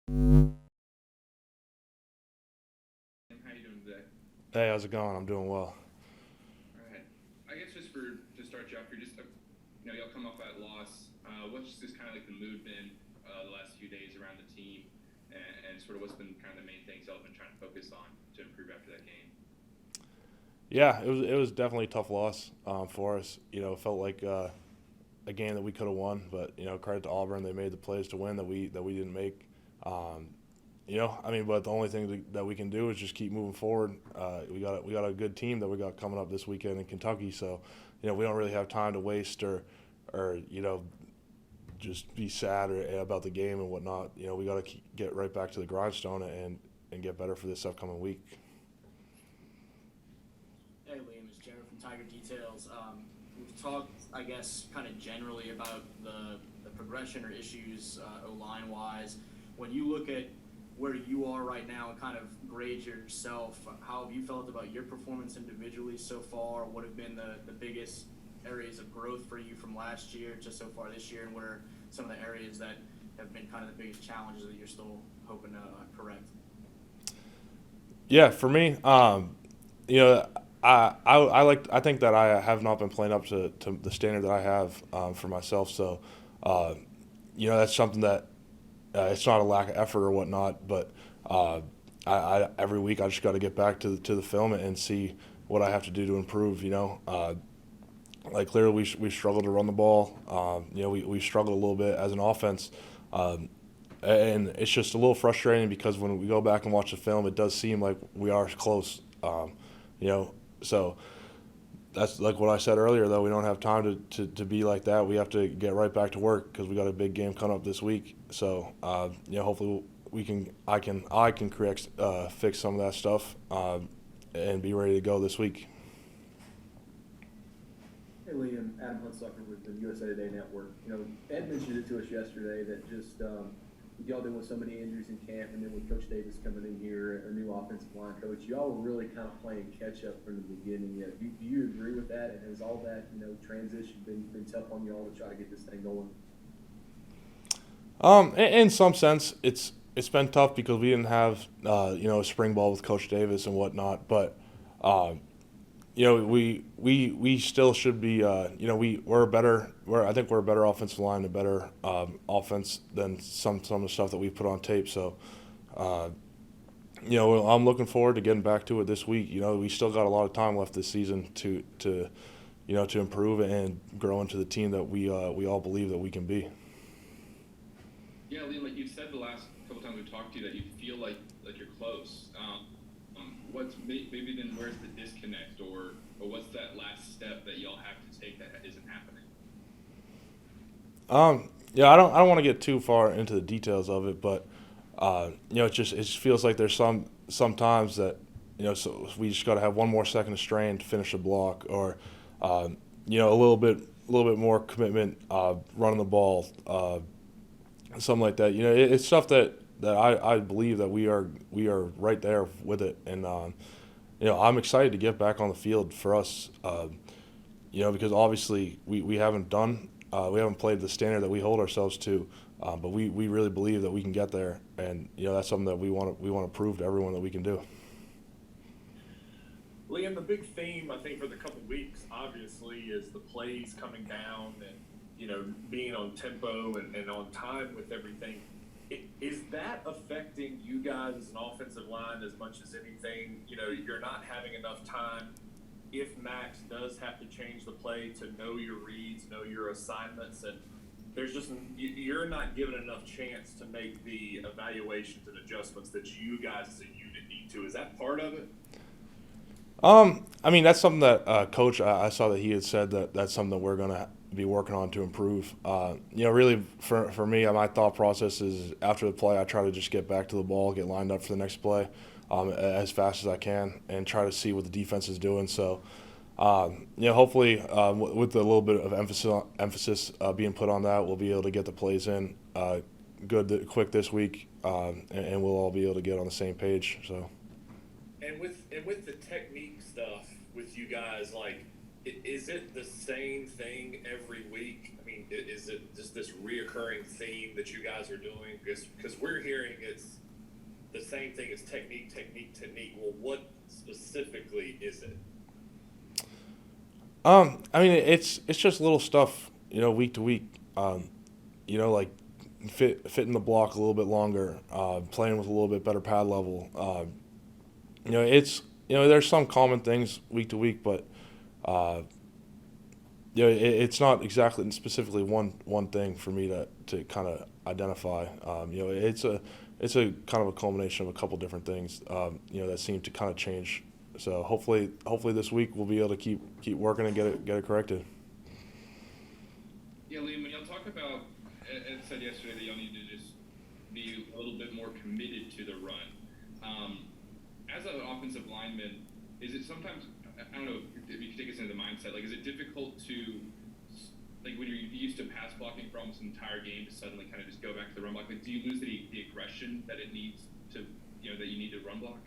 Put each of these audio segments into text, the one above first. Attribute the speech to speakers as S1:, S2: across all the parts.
S1: How you doing today?
S2: Hey, how's it going? I'm doing well.
S1: All right. I guess just to start you off here, just y'all come off that loss. What's just kind of like the mood been the last few days around the team, and sort of what's been kind of the main things y'all have been trying to focus on to improve after that game?
S2: Yeah, it was definitely a tough loss for us. It felt like a game that we could have won, but credit to Auburn, they made the plays to win that we didn't make. Um, but the only thing that we can do is just keep moving forward. We got a good team that we got coming up this weekend in Kentucky, so we don't really have time to waste or just be sad about the game and whatnot. We got to get right back to the grindstone and get better for this upcoming week.
S3: Hey Liam, it's Jared from Tiger Details. We've talked, I guess, kind of generally about the progression or issues O-line wise. When you look at where you are right now and kind of grade yourself, how have you felt about your performance individually so far? What have been the biggest areas of growth for you from last year to so far this year? And what are some of the areas that have been kind of the biggest challenges that you're still hoping to correct?
S2: Yeah, for me, you know, I think that I have not been playing up to the standard that I have for myself. So, uh, that's something that it's not a lack of effort or whatnot, but every week I just got to get back to the film and see what I have to do to improve. Like clearly we struggled to run the ball. We struggled a little bit as an offense. Um, and it's just a little frustrating because when we go back and watch the film, it does seem like we are close. You know, so that's like what I said earlier. Though we don't have time to be like that. We have to get right back to work because we got a big game coming up this week. So hopefully I can correct fix some of that stuff and be ready to go this week.
S4: Hey Liam, Adam Hunsucker with the USA Today Network. Ed mentioned it to us yesterday that just with y'all dealing with so many injuries in camp, and then with Coach Davis coming in here, a new offensive line coach, y'all were really kind of playing catch up from the beginning. Do you agree with that? And has all that transition been tough on y'all to try to get this thing going?
S2: In some sense, it's been tough because we didn't have a spring ball with Coach Davis and whatnot, but. Um, we still should be. We're a better. I think we're a better offensive line, a better offense than some of the stuff that we put on tape. So, uh, I'm looking forward to getting back to it this week. We still got a lot of time left this season to improve and grow into the team that we all believe that we can be.
S1: Yeah, Liam, like you said the last couple times we talked to you that you feel like you're close. What's maybe then where's the disconnect or what's that last step that y'all have to take that isn't happening?
S2: Yeah, I don't want to get too far into the details of it, but it just feels like there's sometimes that so we just got to have one more second of strain to finish a block, or a little bit more commitment running the ball, something like that. It's stuff that I believe that we are right there with it, and I'm excited to get back on the field for us. Because obviously we haven't played the standard that we hold ourselves to, but we really believe that we can get there, and that's something that we want to prove to everyone that we can do.
S5: Liam, the big theme I think for the couple weeks obviously is the plays coming down and being on tempo and on time with everything. Is that affecting you guys as an offensive line as much as anything? You're not having enough time. If Max does have to change the play to know your reads, know your assignments, and there's just you're not given enough chance to make the evaluations and adjustments that you guys as a unit need to. Is that part of it?
S2: I mean, that's something that Coach, I saw that he had said that that's something that we're going to be working on to improve. Really, for me, my thought process is after the play, I try to just get back to the ball, get lined up for the next play as fast as I can, and try to see what the defense is doing. So, hopefully, with a little bit of emphasis being put on that, we'll be able to get the plays in quick this week, and we'll all be able to get on the same page. So.
S5: And with the technique stuff with you guys, like is it the same thing every week? I mean, is it just this reoccurring theme that you guys are doing? Because we're hearing it's the same thing as technique. Well, what specifically is it?
S2: I mean, it's just little stuff, week to week. Like fitting the block a little bit longer, playing with a little bit better pad level. There's some common things week to week, but it's not exactly and specifically one thing for me to kind of identify. It's a kind of a culmination of a couple different things, that seem to kind of change. So hopefully this week we'll be able to keep working and get it corrected.
S1: Yeah, Liam, when y'all talk about, Ed said yesterday that y'all need to just be a little bit more committed to the run. As an offensive lineman, is it sometimes, I don't know if you could take us into the mindset, like is it difficult to, like when you're used to pass blocking for almost an entire game to suddenly kind of just go back to the run block, like do you lose the aggression that it needs to, that you need to run block?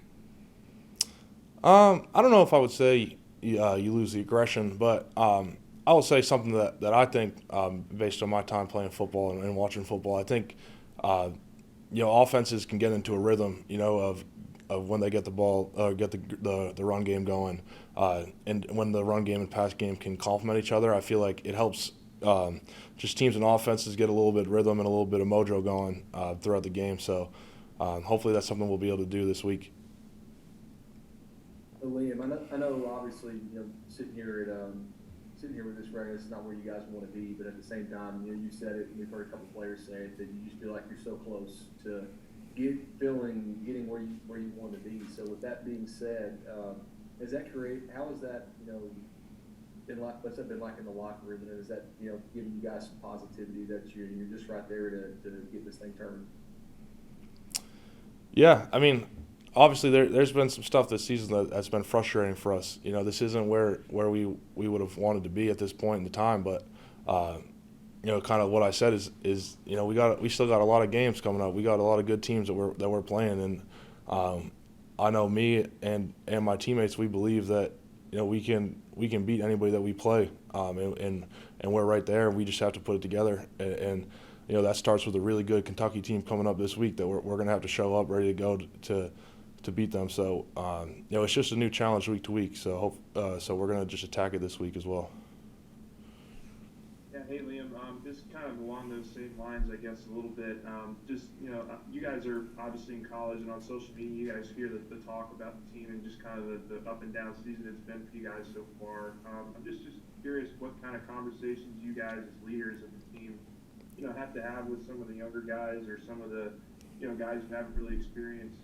S2: I don't know if I would say you lose the aggression, but I will say something that I think, based on my time playing football and watching football, I think, offenses can get into a rhythm, of when they get the ball, get the run game going, and when the run game and pass game can complement each other, I feel like it helps just teams and offenses get a little bit of rhythm and a little bit of mojo going throughout the game. So hopefully that's something we'll be able to do this week.
S4: Liam, I know obviously, sitting here with this record, it's not where you guys want to be, but at the same time, you said it, and we've heard a couple players say it, that you just feel like you're so close to getting where you want to be. So with that being said, how is that, what's that been like in the locker room, and is that, giving you guys some positivity that you're just right there to get this thing turned?
S2: Yeah, I mean, obviously there's been some stuff this season that's been frustrating for us. This isn't where we would have wanted to be at this point in the time, but kind of what I said is we still got a lot of games coming up. We got a lot of good teams that we're playing, and I know me and my teammates, we believe that we can beat anybody that we play, and we're right there. We just have to put it together, and that starts with a really good Kentucky team coming up this week that we're going to have to show up ready to go to beat them. So it's just a new challenge week to week. So we're going to just attack it this week as well.
S6: Yeah, hey Liam, just kind of along those same lines, I guess, a little bit. You guys are obviously in college, and on social media, you guys hear the talk about the team and just kind of the up and down season it's been for you guys so far. I'm just curious what kind of conversations you guys as leaders of the team, have to have with some of the younger guys or some of the, guys who haven't really experienced,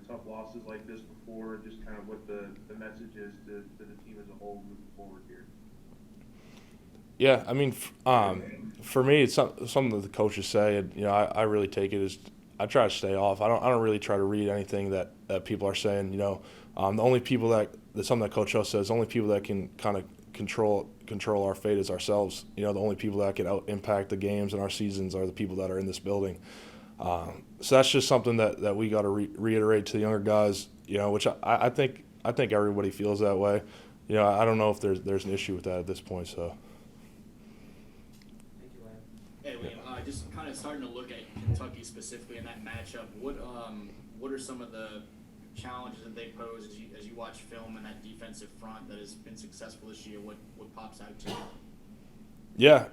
S6: tough losses like this before, just kind of what the message is to the team as a whole moving forward here.
S2: Yeah, I mean, for me, it's something that the coaches say, and I really take it as I try to stay off. I don't really try to read anything that people are saying. The only people that something that Coach O says, the only people that can kind of control our fate is ourselves. The only people that can impact the games and our seasons are the people that are in this building. So that's just something that we got to reiterate to the younger guys. Which I think everybody feels that way. I don't know if there's an issue with that at this point. So.
S3: Hey, Liam, just kind of starting to look at Kentucky specifically in that matchup. What are some of the challenges that they pose as you watch film in that defensive front that has been successful this year? What pops out to you?
S2: Yeah,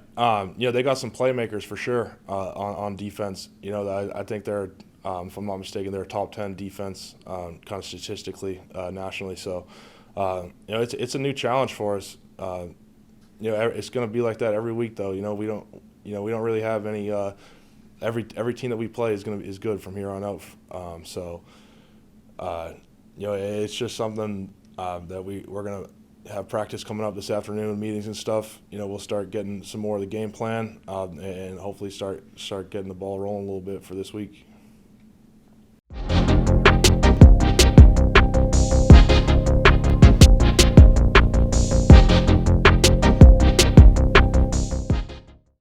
S2: they got some playmakers for sure on defense. I think they're, if I'm not mistaken, they're a top 10 defense, kind of statistically nationally. So, it's a new challenge for us. It's going to be like that every week, though. We don't really have any. Every team that we play is good from here on out. It's just something that we're gonna have practice coming up this afternoon, meetings and stuff. We'll start getting some more of the game plan, and hopefully start getting the ball rolling a little bit for this week.